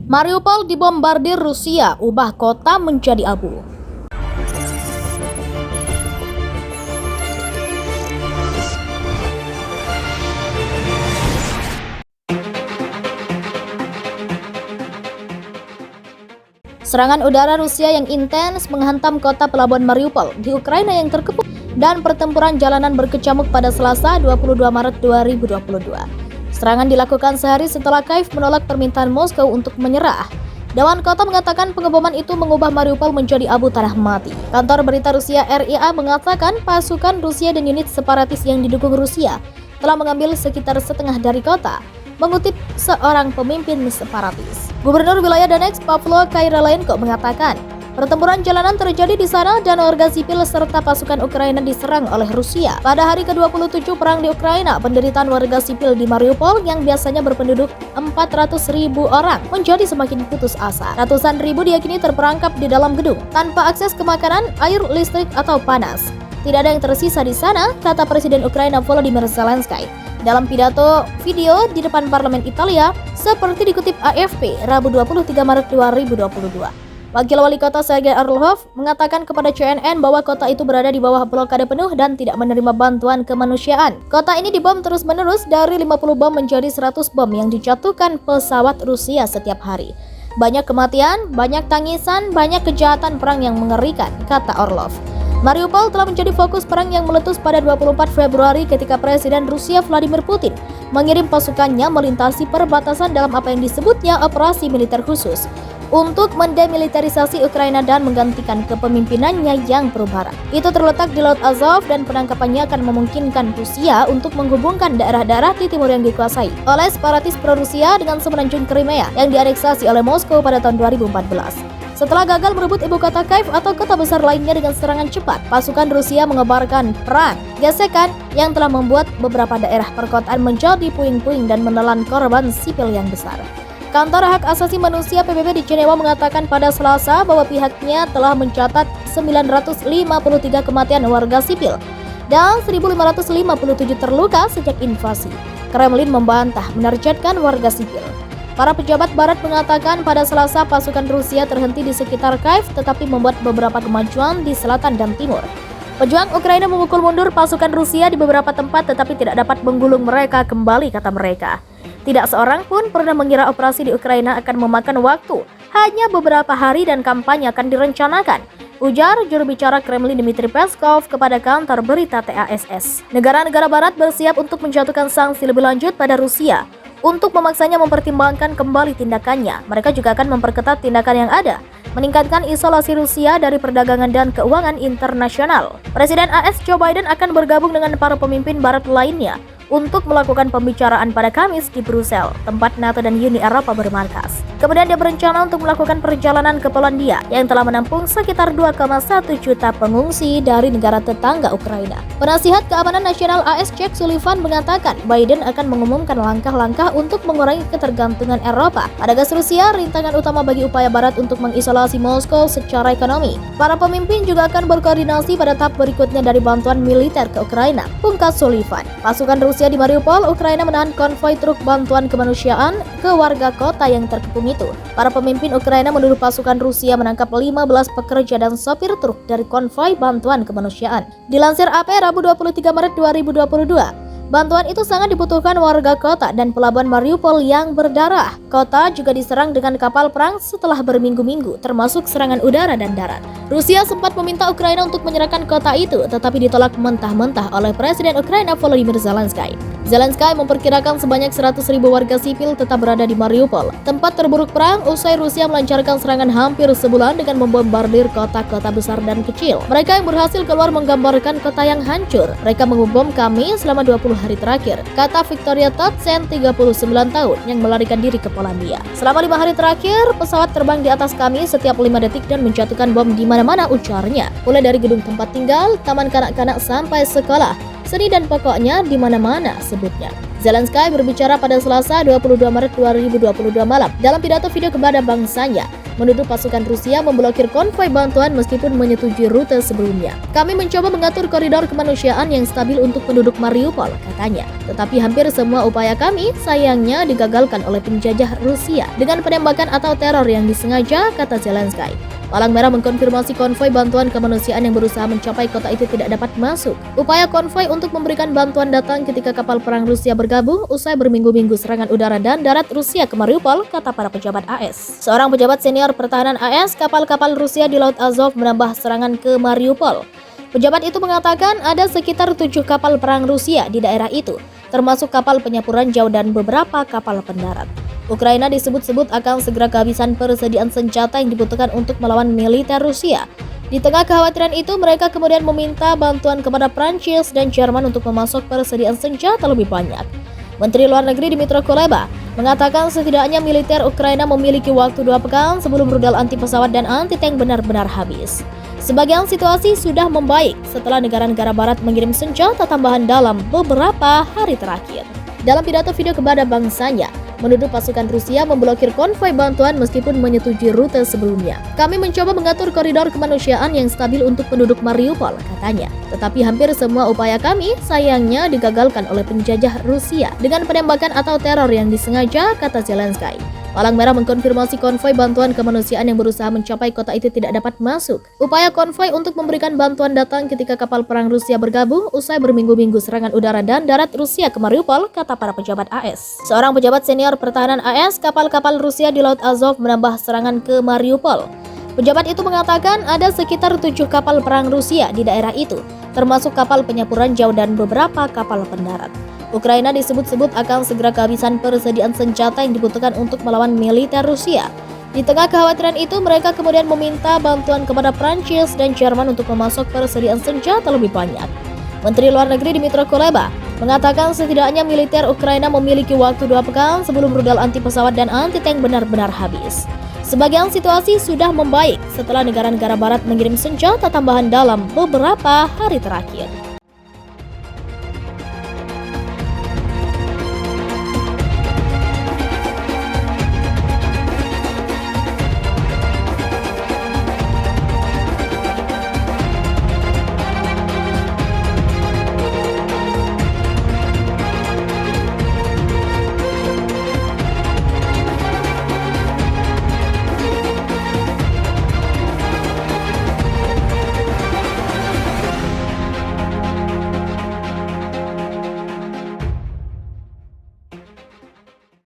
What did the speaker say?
Mariupol dibombardir Rusia, ubah kota menjadi abu. Serangan udara Rusia yang intens menghantam kota pelabuhan Mariupol di Ukraina yang terkepung dan pertempuran jalanan berkecamuk pada Selasa 22 Maret 2022. Serangan dilakukan sehari setelah Kiev menolak permintaan Moskow untuk menyerah. Dewan Kota mengatakan pengeboman itu mengubah Mariupol menjadi abu tanah mati. Kantor berita Rusia RIA mengatakan pasukan Rusia dan unit separatis yang didukung Rusia telah mengambil sekitar setengah dari kota, mengutip seorang pemimpin separatis. Gubernur wilayah Donetsk, Pavlo Kyrylenko mengatakan, pertempuran jalanan terjadi di sana dan warga sipil serta pasukan Ukraina diserang oleh Rusia. Pada hari ke-27 perang di Ukraina, penderitaan warga sipil di Mariupol yang biasanya berpenduduk 400.000 orang menjadi semakin putus asa. Ratusan ribu diyakini terperangkap di dalam gedung, tanpa akses ke makanan, air, listrik, atau panas. Tidak ada yang tersisa di sana, kata Presiden Ukraina Volodymyr Zelensky dalam pidato video di depan parlemen Italia, seperti dikutip AFP Rabu 23 Maret 2022. Wakil Wali Kota Sergei Orlov mengatakan kepada CNN bahwa kota itu berada di bawah blokade penuh dan tidak menerima bantuan kemanusiaan. Kota ini dibom terus-menerus, dari 50 bom menjadi 100 bom yang dijatuhkan pesawat Rusia setiap hari. Banyak kematian, banyak tangisan, banyak kejahatan perang yang mengerikan, kata Orlov. Mariupol telah menjadi fokus perang yang meletus pada 24 Februari ketika Presiden Rusia Vladimir Putin mengirim pasukannya melintasi perbatasan dalam apa yang disebutnya operasi militer khusus untuk mendemilitarisasi Ukraina dan menggantikan kepemimpinannya yang perubahan. Itu terletak di Laut Azov dan penangkapannya akan memungkinkan Rusia untuk menghubungkan daerah-daerah di timur yang dikuasai oleh separatis pro-Rusia dengan semenanjung Crimea yang dianeksasi oleh Moskow pada tahun 2014. Setelah gagal merebut ibu kota Kiev atau kota besar lainnya dengan serangan cepat, pasukan Rusia mengobarkan perang gesekan yang telah membuat beberapa daerah perkotaan menjadi puing-puing dan menelan korban sipil yang besar. Kantor Hak Asasi Manusia PBB di Jenewa mengatakan pada Selasa bahwa pihaknya telah mencatat 953 kematian warga sipil dan 1.557 terluka sejak invasi. Kremlin membantah menerjatkan warga sipil. Para pejabat barat mengatakan pada Selasa pasukan Rusia terhenti di sekitar Kiev tetapi membuat beberapa kemajuan di selatan dan timur. Pejuang Ukraina memukul mundur pasukan Rusia di beberapa tempat tetapi tidak dapat menggulung mereka kembali, kata mereka. Tidak seorang pun pernah mengira operasi di Ukraina akan memakan waktu. Hanya beberapa hari dan kampanye akan direncanakan, ujar juru bicara Kremlin Dmitry Peskov kepada kantor berita TASS. Negara-negara barat bersiap untuk menjatuhkan sanksi lebih lanjut pada Rusia untuk memaksanya mempertimbangkan kembali tindakannya. Mereka juga akan memperketat tindakan yang ada, meningkatkan isolasi Rusia dari perdagangan dan keuangan internasional. Presiden AS Joe Biden akan bergabung dengan para pemimpin barat lainnya untuk melakukan pembicaraan pada Kamis di Brussels, tempat NATO dan Uni Eropa bermarkas. Kemudian dia berencana untuk melakukan perjalanan ke Polandia yang telah menampung sekitar 2,1 juta pengungsi dari negara tetangga Ukraina. Penasihat Keamanan Nasional AS Jake Sullivan mengatakan Biden akan mengumumkan langkah-langkah untuk mengurangi ketergantungan Eropa pada gas Rusia, rintangan utama bagi upaya Barat untuk mengisolasi Moskow secara ekonomi. Para pemimpin juga akan berkoordinasi pada tahap berikutnya dari bantuan militer ke Ukraina, pungkas Sullivan. Pasukan Rusia di Mariupol, Ukraina menahan konvoi truk bantuan kemanusiaan ke warga kota yang terkepung itu. Para pemimpin Ukraina menuduh pasukan Rusia menangkap 15 pekerja dan sopir truk dari konvoi bantuan kemanusiaan. Dilansir AP Rabu 23 Maret 2022, bantuan itu sangat dibutuhkan warga kota dan pelabuhan Mariupol yang berdarah. Kota juga diserang dengan kapal perang setelah berminggu-minggu, termasuk serangan udara dan darat. Rusia sempat meminta Ukraina untuk menyerahkan kota itu, tetapi ditolak mentah-mentah oleh Presiden Ukraina Volodymyr Zelensky. Zelensky memperkirakan sebanyak 100.000 warga sipil tetap berada di Mariupol, tempat terburuk perang usai Rusia melancarkan serangan hampir sebulan dengan membombardir kota-kota besar dan kecil. Mereka yang berhasil keluar menggambarkan kota yang hancur. Mereka mengebom kami selama 20 hari terakhir, kata Victoria Totsen, 39 tahun, yang melarikan diri ke Polandia. Selama 5 hari terakhir, pesawat terbang di atas kami setiap 5 detik dan menjatuhkan bom di mana-mana, ujarnya. Mulai dari gedung tempat tinggal, taman kanak-kanak sampai sekolah, seni dan pokoknya di mana-mana, sebutnya. Zelensky berbicara pada Selasa 22 Maret 2022 malam dalam pidato video kepada bangsanya. menuduh pasukan Rusia memblokir konvoi bantuan meskipun menyetujui rute sebelumnya. Kami mencoba mengatur koridor kemanusiaan yang stabil untuk penduduk Mariupol, katanya. Tetapi hampir semua upaya kami sayangnya digagalkan oleh penjajah Rusia dengan penembakan atau teror yang disengaja, kata Zelensky. Palang Merah mengkonfirmasi konvoi bantuan kemanusiaan yang berusaha mencapai kota itu tidak dapat masuk. Upaya konvoi untuk memberikan bantuan datang ketika kapal perang Rusia bergabung usai berminggu-minggu serangan udara dan darat Rusia ke Mariupol, kata para pejabat AS. Seorang pejabat senior pertahanan AS, kapal-kapal Rusia di Laut Azov menambah serangan ke Mariupol. Pejabat itu mengatakan ada sekitar 7 kapal perang Rusia di daerah itu, termasuk kapal penyapu ranjau dan beberapa kapal pendarat. Ukraina disebut-sebut akan segera kehabisan persediaan senjata yang dibutuhkan untuk melawan militer Rusia. Di tengah kekhawatiran itu, mereka kemudian meminta bantuan kepada Prancis dan Jerman untuk memasok persediaan senjata lebih banyak. Menteri Luar Negeri Dmytro Kuleba mengatakan setidaknya militer Ukraina memiliki waktu 2 pekan sebelum rudal anti pesawat dan anti tank benar-benar habis. Sebagian situasi sudah membaik setelah negara-negara barat mengirim senjata tambahan dalam beberapa hari terakhir. Dalam pidato video kepada bangsanya, menuduh pasukan Rusia memblokir konvoi bantuan meskipun menyetujui rute sebelumnya. Kami mencoba mengatur koridor kemanusiaan yang stabil untuk penduduk Mariupol, katanya. Tetapi hampir semua upaya kami sayangnya digagalkan oleh penjajah Rusia dengan penembakan atau teror yang disengaja, kata Zelensky. Palang Merah mengkonfirmasi konvoi bantuan kemanusiaan yang berusaha mencapai kota itu tidak dapat masuk. Upaya konvoi untuk memberikan bantuan datang ketika kapal perang Rusia bergabung usai berminggu-minggu serangan udara dan darat Rusia ke Mariupol, kata para pejabat AS. Seorang pejabat senior pertahanan AS, kapal-kapal Rusia di Laut Azov menambah serangan ke Mariupol. Pejabat itu mengatakan ada sekitar 7 kapal perang Rusia di daerah itu, termasuk kapal penyapu ranjau dan beberapa kapal pendarat. Ukraina disebut-sebut akan segera kehabisan persediaan senjata yang dibutuhkan untuk melawan militer Rusia. Di tengah kekhawatiran itu, mereka kemudian meminta bantuan kepada Prancis dan Jerman untuk memasok persediaan senjata lebih banyak. Menteri Luar Negeri Dmytro Kuleba mengatakan setidaknya militer Ukraina memiliki waktu 2 pekan sebelum rudal anti pesawat dan anti tank benar-benar habis. Sebagian situasi sudah membaik setelah negara-negara barat mengirim senjata tambahan dalam beberapa hari terakhir.